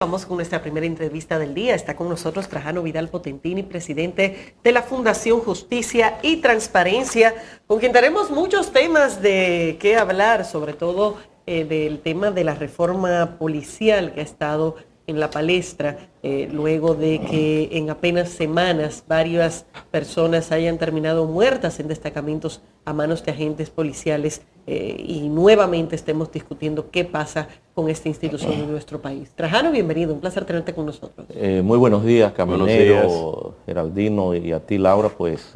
Vamos con nuestra primera entrevista del día. Está con nosotros Trajano Vidal Potentini, presidente de la Fundación Justicia y Transparencia, con quien tenemos muchos temas de qué hablar, sobre todo del tema de la reforma policial que ha estado en la palestra, luego de que en apenas semanas varias personas hayan terminado muertas en destacamentos a manos de agentes policiales y nuevamente estemos discutiendo qué pasa con esta institución en nuestro país. Trajano, bienvenido, un placer tenerte con nosotros. Muy buenos días, Caminero, Geraldino, y a ti, Laura, pues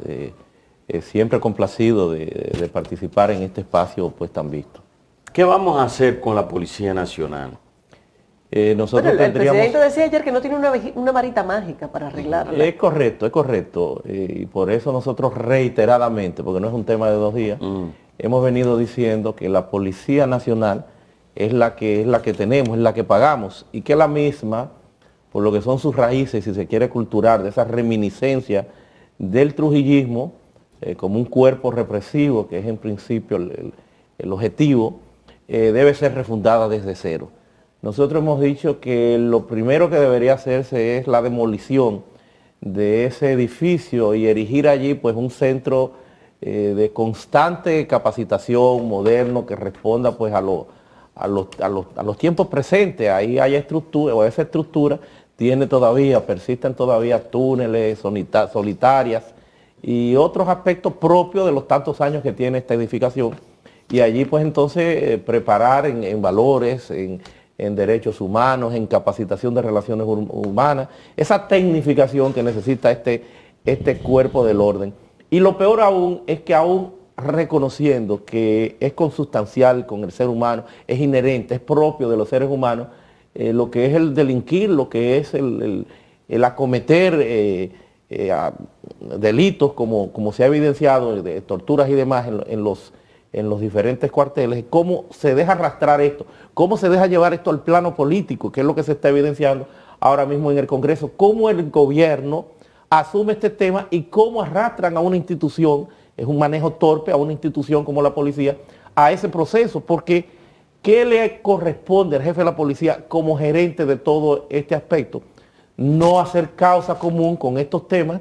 siempre complacido de participar en este espacio pues tan visto. ¿Qué vamos a hacer con la Policía Nacional? Nosotros el presidente decía ayer que no tiene una varita mágica para arreglarla. Es correcto. Y por eso nosotros reiteradamente, porque no es un tema de 2 días, hemos venido diciendo que la Policía Nacional es la que tenemos, es la que pagamos, y que la misma, por lo que son sus raíces, si se quiere culturar, de esa reminiscencia del trujillismo, como un cuerpo represivo, que es en principio el objetivo, debe ser refundada desde cero. Nosotros hemos dicho que lo primero que debería hacerse es la demolición de ese edificio y erigir allí pues un centro de constante capacitación moderno que responda pues a los tiempos presentes. Ahí hay estructura, o esa estructura persisten todavía túneles, solitarias y otros aspectos propios de los tantos años que tiene esta edificación. Y allí pues entonces preparar en valores, en derechos humanos, en capacitación de relaciones humanas, esa tecnificación que necesita este cuerpo del orden. Y lo peor aún es que aún reconociendo que es consustancial con el ser humano, es inherente, es propio de los seres humanos, lo que es el delinquir, lo que es el acometer delitos como se ha evidenciado, de torturas y demás en los diferentes cuarteles, cómo se deja arrastrar esto, cómo se deja llevar esto al plano político, que es lo que se está evidenciando ahora mismo en el Congreso, cómo el gobierno asume este tema y cómo arrastran a una institución, es un manejo torpe a una institución como la policía, a ese proceso, porque ¿qué le corresponde al jefe de la policía como gerente de todo este aspecto? No hacer causa común con estos temas,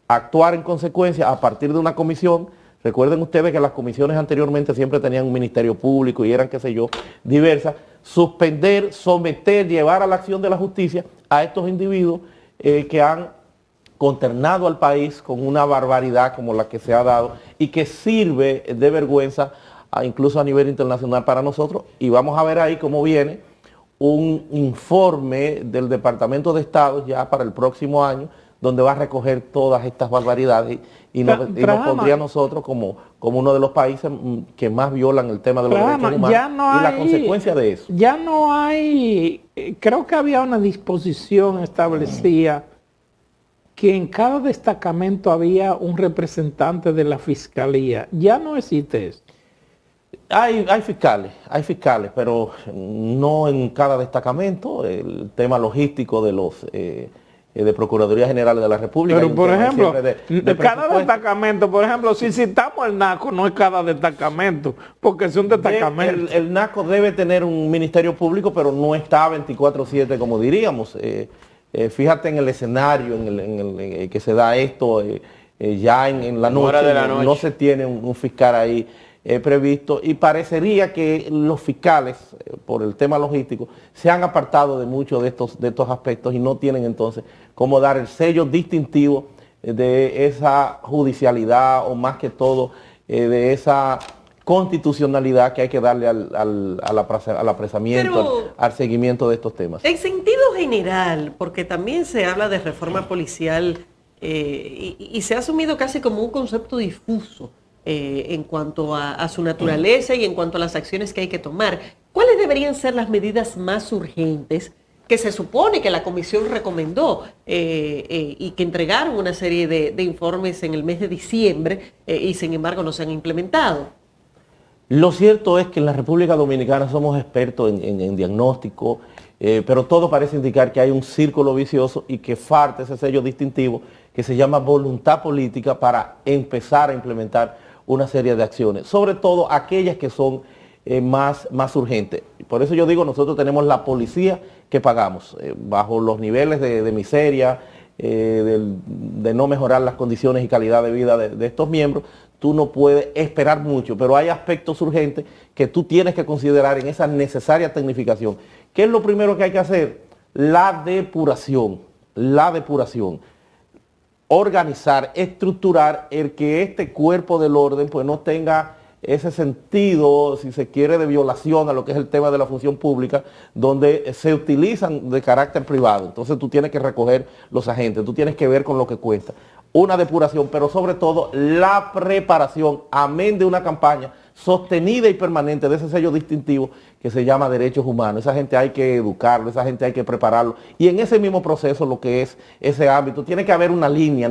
actuar en consecuencia a partir de una comisión. Recuerden ustedes que las comisiones anteriormente siempre tenían un ministerio público y eran, qué sé yo, diversas. Suspender, someter, llevar a la acción de la justicia a estos individuos que han consternado al país con una barbaridad como la que se ha dado y que sirve de vergüenza incluso a nivel internacional para nosotros. Y vamos a ver ahí cómo viene un informe del Departamento de Estado ya para el próximo año, donde va a recoger todas estas barbaridades y nos pondría a nosotros como uno de los países que más violan el tema de los derechos humanos y la consecuencia de eso. Ya no hay, creo que había una disposición establecida que en cada destacamento había un representante de la Fiscalía. Ya no existe eso. Hay fiscales, pero no en cada destacamento. El tema logístico de los de Procuraduría General de la República. Pero por ejemplo, cada destacamento, por ejemplo, si citamos el NACO, no es cada destacamento, porque es un destacamento. El NACO debe tener un ministerio público, pero no está 24/7 como diríamos. Fíjate en el escenario en el que se da esto, ya en la noche, no se tiene un fiscal ahí previsto, y parecería que los fiscales, por el tema logístico, se han apartado de muchos de estos aspectos y no tienen entonces cómo dar el sello distintivo de esa judicialidad o más que todo de esa constitucionalidad que hay que darle al apresamiento, al seguimiento de estos temas. En sentido general, porque también se habla de reforma policial y se ha asumido casi como un concepto difuso en cuanto a su naturaleza y en cuanto a las acciones que hay que tomar. ¿Cuáles deberían ser las medidas más urgentes que se supone que la comisión recomendó y que entregaron una serie de informes en el mes de diciembre y sin embargo no se han implementado? Lo cierto es que en la República Dominicana somos expertos en diagnóstico, pero todo parece indicar que hay un círculo vicioso y que falta ese sello distintivo que se llama voluntad política para empezar a implementar una serie de acciones, sobre todo aquellas que son más urgente. Por eso yo digo, nosotros tenemos la policía que pagamos, bajo los niveles de miseria, de no mejorar las condiciones y calidad de vida de estos miembros. Tú no puedes esperar mucho, pero hay aspectos urgentes que tú tienes que considerar en esa necesaria tecnificación. ¿Qué es lo primero que hay que hacer? La depuración. Organizar, estructurar el que este cuerpo del orden pues no tenga ese sentido, si se quiere, de violación a lo que es el tema de la función pública, donde se utilizan de carácter privado. Entonces tú tienes que recoger los agentes, tú tienes que ver con lo que cuesta. Una depuración, pero sobre todo la preparación, amén de una campaña sostenida y permanente de ese sello distintivo que se llama derechos humanos. Esa gente hay que educarlo, esa gente hay que prepararlo. Y en ese mismo proceso, lo que es ese ámbito, tiene que haber una línea,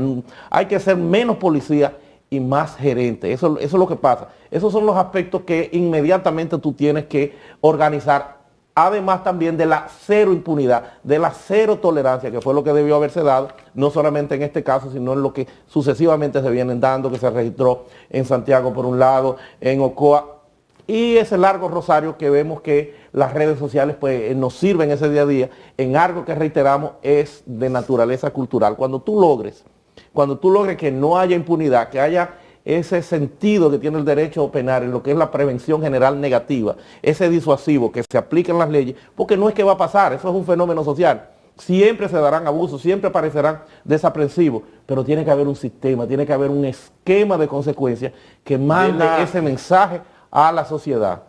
hay que ser menos policía y más gerente. Eso es lo que pasa. Esos son los aspectos que inmediatamente tú tienes que organizar. Además también de la cero impunidad, de la cero tolerancia, que fue lo que debió haberse dado, no solamente en este caso, sino en lo que sucesivamente se vienen dando, que se registró en Santiago por un lado, en Ocoa, y ese largo rosario que vemos que las redes sociales pues nos sirven ese día a día, en algo que reiteramos es de naturaleza cultural. Cuando tú logres que no haya impunidad, que haya ese sentido que tiene el derecho penal en lo que es la prevención general negativa, ese disuasivo que se aplique en las leyes, porque no es que va a pasar, eso es un fenómeno social. Siempre se darán abusos, siempre aparecerán desaprensivos, pero tiene que haber un sistema, tiene que haber un esquema de consecuencias que mande ese mensaje a la sociedad.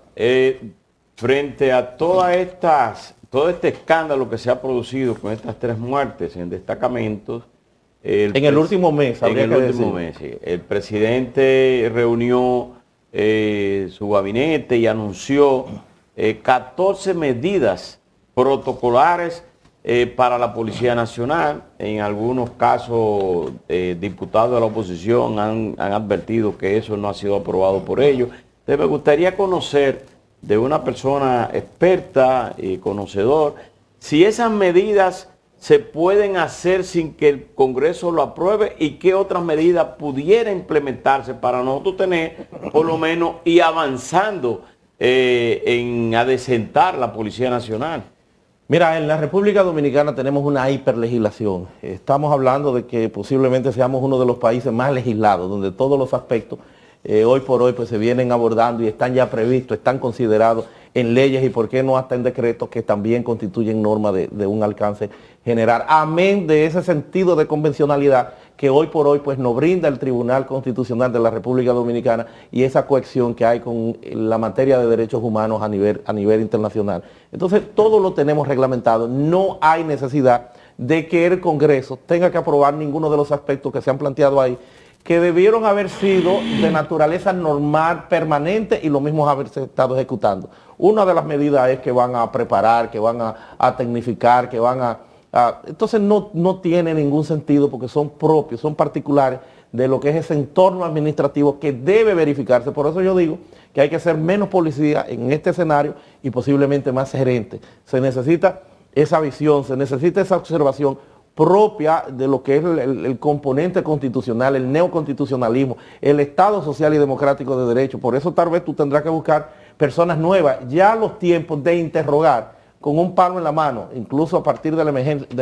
Frente a todo este escándalo que se ha producido con estas 3 muertes en destacamentos, en el último mes, sí. El presidente reunió su gabinete y anunció 14 medidas protocolares para la Policía Nacional. En algunos casos, diputados de la oposición han advertido que eso no ha sido aprobado por ellos. Entonces, me gustaría conocer de una persona experta y conocedor si esas medidas se pueden hacer sin que el Congreso lo apruebe y qué otras medidas pudiera implementarse para nosotros tener, por lo menos, y avanzando en adecentar la Policía Nacional. Mira, en la República Dominicana tenemos una hiperlegislación. Estamos hablando de que posiblemente seamos uno de los países más legislados, donde todos los aspectos hoy por hoy pues se vienen abordando y están ya previstos, están considerados en leyes y por qué no hasta en decretos que también constituyen normas de un alcance general. Amén de ese sentido de convencionalidad que hoy por hoy pues nos brinda el Tribunal Constitucional de la República Dominicana y esa cohesión que hay con la materia de derechos humanos a nivel internacional. Entonces todo lo tenemos reglamentado, no hay necesidad de que el Congreso tenga que aprobar ninguno de los aspectos que se han planteado ahí, que debieron haber sido de naturaleza normal, permanente, y lo mismo haberse estado ejecutando. Una de las medidas es que van a preparar, que van a tecnificar, que van a entonces no tiene ningún sentido porque son propios, son particulares de lo que es ese entorno administrativo que debe verificarse. Por eso yo digo que hay que ser menos policía en este escenario y posiblemente más gerente. Se necesita esa visión, se necesita esa observación propia de lo que es el componente constitucional, el neoconstitucionalismo, el Estado social y democrático de derecho. Por eso tal vez tú tendrás que buscar personas nuevas. Ya los tiempos de interrogar con un palo en la mano, incluso a partir de la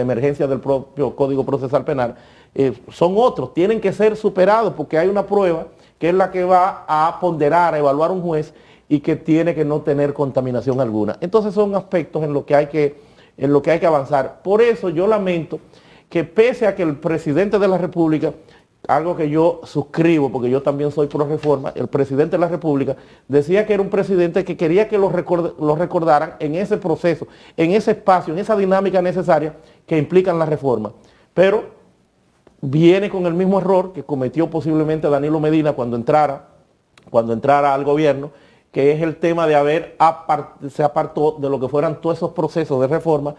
emergencia del propio Código Procesal Penal, son otros, tienen que ser superados porque hay una prueba que es la que va a ponderar, a evaluar un juez y que tiene que no tener contaminación alguna. Entonces son aspectos en lo que hay que avanzar. Por eso yo lamento que pese a que el presidente de la República, algo que yo suscribo, porque yo también soy pro reforma, el presidente de la República decía que era un presidente que quería que lo recordaran en ese proceso, en ese espacio, en esa dinámica necesaria que implican la reforma. Pero viene con el mismo error que cometió posiblemente Danilo Medina cuando entrara al gobierno, que es el tema de se apartó de lo que fueran todos esos procesos de reforma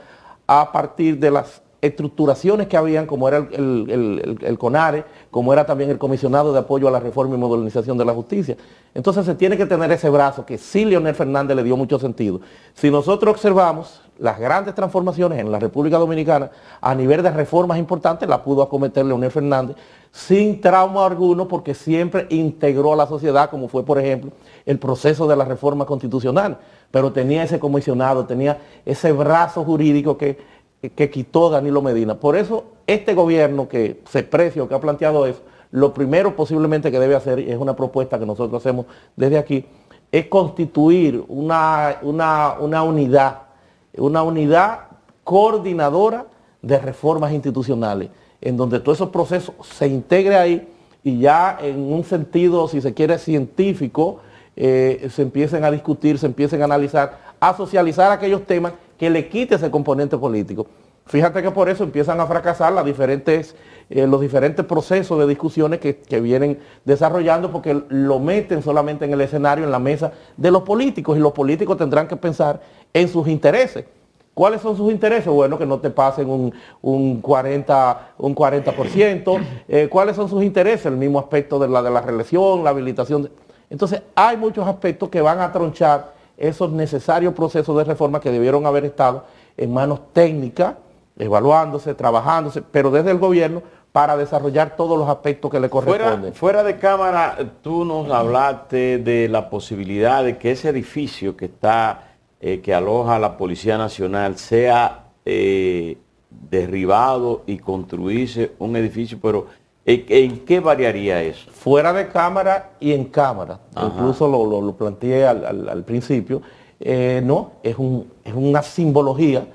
a partir de las estructuraciones que habían, como era el CONARE, como era también el Comisionado de Apoyo a la Reforma y Modernización de la Justicia. Entonces se tiene que tener ese brazo que sí Leonel Fernández le dio mucho sentido. Si nosotros observamos las grandes transformaciones en la República Dominicana a nivel de reformas importantes la pudo acometer Leonel Fernández sin trauma alguno, porque siempre integró a la sociedad, como fue, por ejemplo, el proceso de la reforma constitucional, pero tenía ese comisionado, tenía ese brazo jurídico que quitó Danilo Medina. Por eso, este gobierno que se precia o que ha planteado eso, lo primero posiblemente que debe hacer, y es una propuesta que nosotros hacemos desde aquí, es constituir una unidad coordinadora de reformas institucionales, en donde todos esos procesos se integre ahí y ya en un sentido, si se quiere, científico, se empiecen a discutir, se empiecen a analizar, a socializar aquellos temas que le quite ese componente político. Fíjate que por eso empiezan a fracasar los diferentes procesos de discusiones que vienen desarrollando, porque lo meten solamente en el escenario, en la mesa de los políticos, y los políticos tendrán que pensar en sus intereses. ¿Cuáles son sus intereses? Bueno, que no te pasen un 40%. ¿Cuáles son sus intereses? El mismo aspecto de la reelección, la habilitación. Entonces, hay muchos aspectos que van a tronchar esos necesarios procesos de reforma que debieron haber estado en manos técnicas, evaluándose, trabajándose, pero desde el gobierno, para desarrollar todos los aspectos que le corresponden. Fuera de cámara, tú nos hablaste de la posibilidad de que ese edificio que está que aloja la Policía Nacional sea derribado y construirse un edificio, pero ¿en qué variaría eso? Fuera de cámara y en cámara. Ajá. Incluso lo planteé al principio. No, es una simbología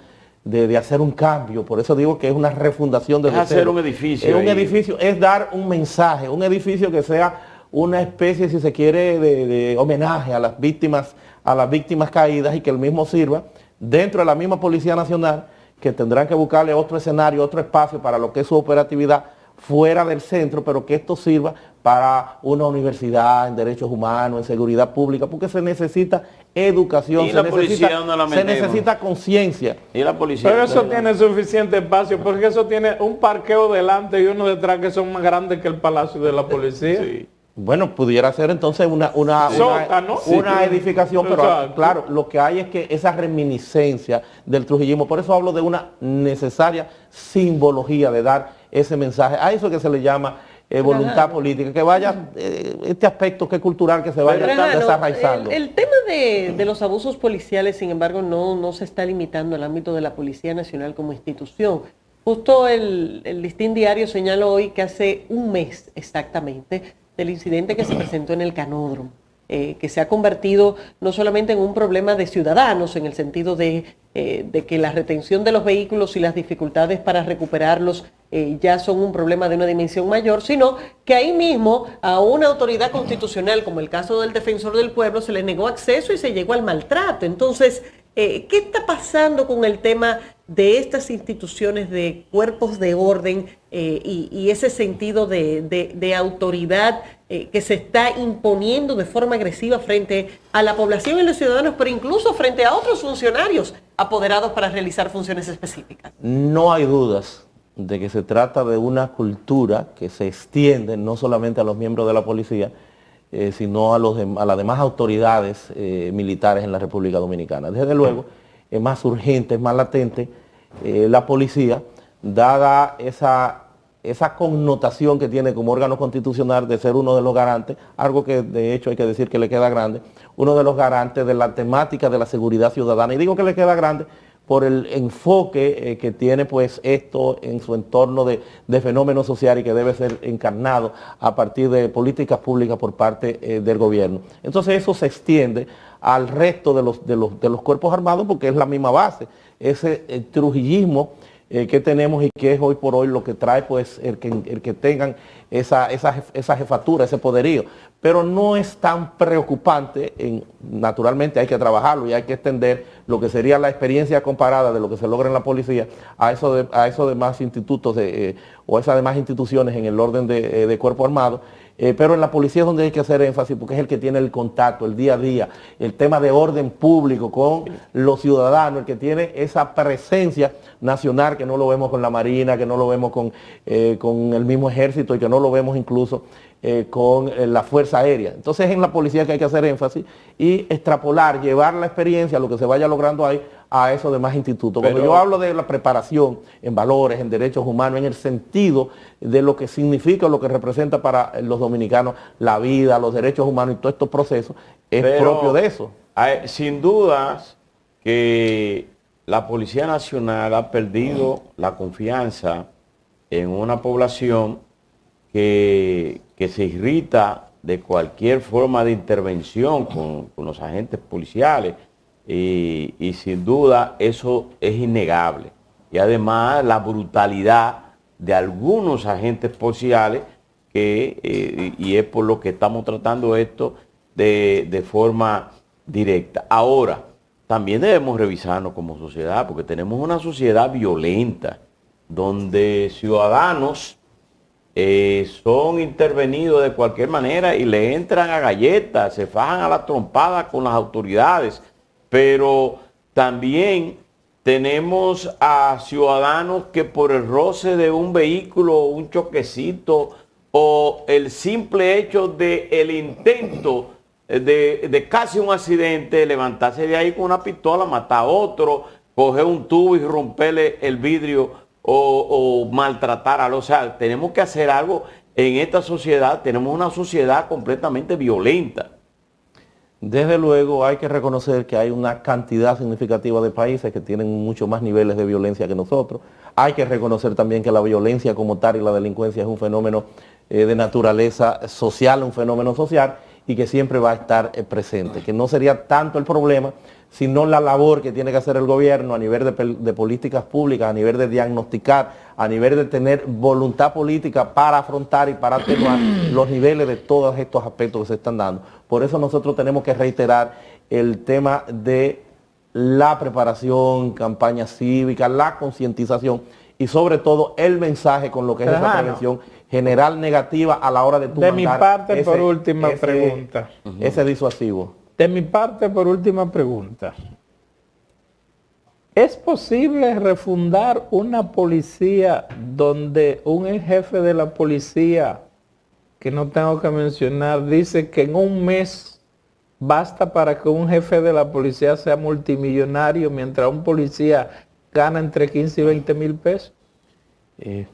de hacer un cambio. Por eso digo que es una refundación de hacer un edificio. Es un edificio, es dar un mensaje, un edificio que sea una especie, si se quiere, de homenaje a las víctimas caídas, y que el mismo sirva dentro de la misma Policía Nacional, que tendrán que buscarle otro escenario, otro espacio para lo que es su operatividad fuera del centro, pero que esto sirva para una universidad en derechos humanos, en seguridad pública, porque se necesita educación, se necesita conciencia. ¿Y la policía? Pero eso tiene suficiente espacio, porque eso tiene un parqueo delante y uno detrás que son más grandes que el Palacio de la Policía. Sí. Bueno, pudiera ser entonces una edificación, pero exacto. Claro, lo que hay es que esa reminiscencia del trujillismo, por eso hablo de una necesaria simbología de dar ese mensaje, a eso que se le llama voluntad política, que vaya, este aspecto que es cultural, que se vaya desarraizando. El tema de los abusos policiales, sin embargo, no se está limitando al ámbito de la Policía Nacional como institución. Justo el Listín Diario señaló hoy que hace un mes exactamente del incidente que se presentó en el Canódromo, que se ha convertido no solamente en un problema de ciudadanos, en el sentido de que la retención de los vehículos y las dificultades para recuperarlos ya son un problema de una dimensión mayor, sino que ahí mismo a una autoridad constitucional, como el caso del Defensor del Pueblo, se le negó acceso y se llegó al maltrato. Entonces, ¿qué está pasando con el tema de estas instituciones de cuerpos de orden y ese sentido de autoridad que se está imponiendo de forma agresiva frente a la población y los ciudadanos, pero incluso frente a otros funcionarios apoderados para realizar funciones específicas? No hay dudas de que se trata de una cultura que se extiende no solamente a los miembros de la policía, sino a las demás autoridades militares en la República Dominicana. Desde luego, es más urgente, es más latente la policía, dada esa connotación que tiene como órgano constitucional de ser uno de los garantes, algo que de hecho hay que decir que le queda grande, uno de los garantes de la temática de la seguridad ciudadana. Y digo que le queda grande por el enfoque que tiene pues esto en su entorno de fenómeno social, y que debe ser encarnado a partir de políticas públicas por parte del gobierno. Entonces eso se extiende al resto de los cuerpos armados, porque es la misma base, ese trujillismo que tenemos, y que es hoy por hoy lo que trae pues el que tengan esa jefatura, ese poderío. Pero no es tan preocupante, naturalmente hay que trabajarlo y hay que extender lo que sería la experiencia comparada de lo que se logra en la policía a esos demás institutos o esas demás instituciones en el orden de cuerpo armado. Pero en la policía es donde hay que hacer énfasis, porque es el que tiene el contacto, el día a día, el tema de orden público con los ciudadanos, el que tiene esa presencia nacional, que no lo vemos con la Marina, que no lo vemos con el mismo ejército, y que no lo vemos incluso con la Fuerza Aérea. Entonces es en la policía que hay que hacer énfasis y extrapolar, llevar la experiencia, lo que se vaya logrando ahí, a esos demás institutos. Cuando yo hablo de la preparación en valores, en derechos humanos, en el sentido de lo que significa, lo que representa para los dominicanos la vida, los derechos humanos y todos estos procesos, es propio de eso. Sin dudas que la Policía Nacional ha perdido la confianza en una población que se irrita de cualquier forma de intervención con los agentes policiales y sin duda eso es innegable. Y además la brutalidad de algunos agentes policiales y es por lo que estamos tratando esto de forma directa. Ahora, también debemos revisarnos como sociedad, porque tenemos una sociedad violenta, donde ciudadanos son intervenidos de cualquier manera y le entran a galletas, se fajan a la trompada con las autoridades, pero también tenemos a ciudadanos que por el roce de un vehículo, un choquecito o el simple hecho del intento de casi un accidente, levantarse de ahí con una pistola, matar a otro, coger un tubo y romperle el vidrio o maltratar. O sea, tenemos que hacer algo en esta sociedad. Tenemos una sociedad completamente violenta. Desde luego hay que reconocer que hay una cantidad significativa de países que tienen mucho más niveles de violencia que nosotros. Hay que reconocer también que la violencia como tal y la delincuencia es un fenómeno de naturaleza social, un fenómeno social, y que siempre va a estar presente, que no sería tanto el problema, sino la labor que tiene que hacer el gobierno a nivel de políticas públicas, a nivel de diagnosticar, a nivel de tener voluntad política para afrontar y para atenuar los niveles de todos estos aspectos que se están dando. Por eso nosotros tenemos que reiterar el tema de la preparación, campaña cívica, la concientización y sobre todo el mensaje con lo que es esa prevención general negativa a la hora de tu de mi parte, por última pregunta. Ese disuasivo. De mi parte, por última pregunta. ¿Es posible refundar una policía donde un jefe de la policía, que no tengo que mencionar, dice que en un mes basta para que un jefe de la policía sea multimillonario, mientras un policía gana entre 15 y 20 mil pesos?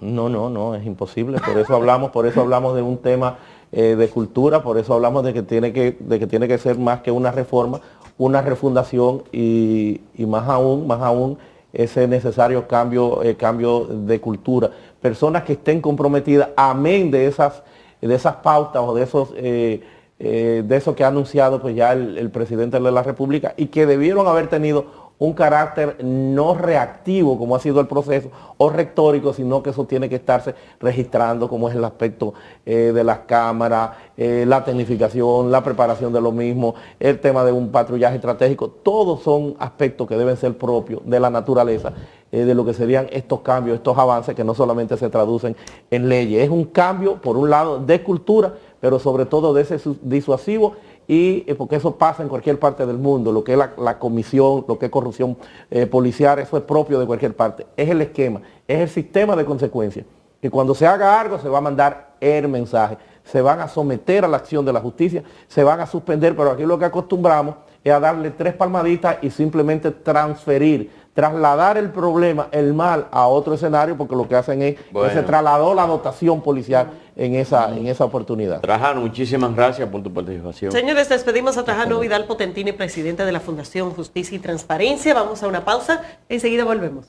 No, es imposible. Por eso hablamos de un tema de cultura, por eso hablamos de que tiene que ser más que una reforma, una refundación y más aún ese necesario cambio de cultura. Personas que estén comprometidas, amén de esas pautas o de eso que ha anunciado pues ya el presidente de la República, y que debieron haber tenido un carácter no reactivo como ha sido el proceso o rectórico, sino que eso tiene que estarse registrando, como es el aspecto de las cámaras, la tecnificación, la preparación de lo mismo, el tema de un patrullaje estratégico. Todos son aspectos que deben ser propios de la naturaleza de lo que serían estos cambios, estos avances que no solamente se traducen en leyes. Es un cambio, por un lado, de cultura, pero sobre todo de ese disuasivo, y porque eso pasa en cualquier parte del mundo, lo que es la comisión, lo que es corrupción policial, eso es propio de cualquier parte. Es el esquema, es el sistema de consecuencias, que cuando se haga algo se va a mandar el mensaje, se van a someter a la acción de la justicia, se van a suspender, pero aquí lo que acostumbramos es a darle 3 palmaditas y simplemente trasladar el problema, el mal, a otro escenario, porque lo que hacen es que se trasladó la dotación policial en esa oportunidad. Trajano, muchísimas gracias por tu participación. Señores, despedimos a Trajano Vidal Potentini, presidente de la Fundación Justicia y Transparencia. Vamos a una pausa, enseguida volvemos.